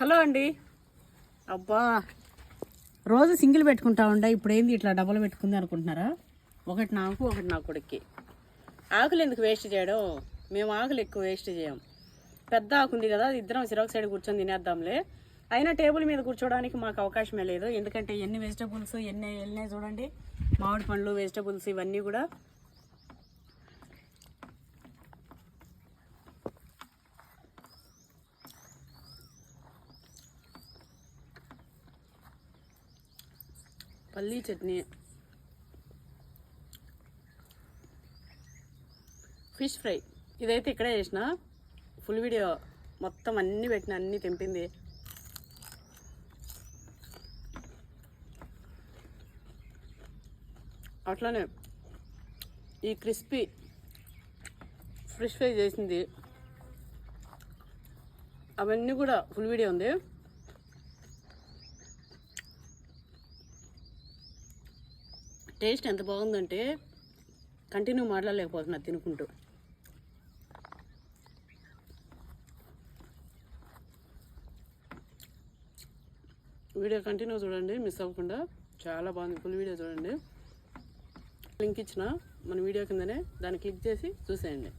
Hello అండి. అబ్బా రోజు సింగిల్ పెట్టుకుంటా ఉండే, ఇప్పుడు ఏంది ఇట్లా డబ్బులు పెట్టుకుంది అనుకుంటున్నారా? ఒకటి నాకు, ఒకటి నా కొడుక్కి. ఆకులు ఎందుకు వేస్ట్ చేయడం? మేము ఆకులు ఎక్కువ వేస్ట్ చేయం. పెద్ద ఆకు ఉంది కదా, ఇద్దరం సిరొక సైడ్ కూర్చొని తినేద్దాంలే. అయినా టేబుల్ మీద కూర్చోడానికి మాకు అవకాశమే లేదు. ఎందుకంటే ఎన్ని వెజిటబుల్స్ ఎన్ని వెళ్ళినాయి చూడండి. మామిడి పండ్లు, వెజిటబుల్స్ ఇవన్నీ కూడా. పల్లీ చట్నీ, ఫిష్ ఫ్రై, ఇదైతే ఇక్కడే చేసిన. ఫుల్ వీడియో మొత్తం అన్నీ పెట్టిన, అన్నీ తెంపింది. అట్లానే ఈ క్రిస్పీ ఫిష్ ఫ్రై చేసింది, అవన్నీ కూడా ఫుల్ వీడియో ఉంది. టేస్ట్ ఎంత బాగుందంటే కంటిన్యూ మాట్లాడలేకపోతున్నా తినుకుంటూ. వీడియో కంటిన్యూ చూడండి, మిస్ అవ్వకుండా. చాలా బాగుంది, ఫుల్ వీడియో చూడండి. లింక్ ఇచ్చిన మన వీడియో కిందనే, దాన్ని క్లిక్ చేసి చూసేయండి.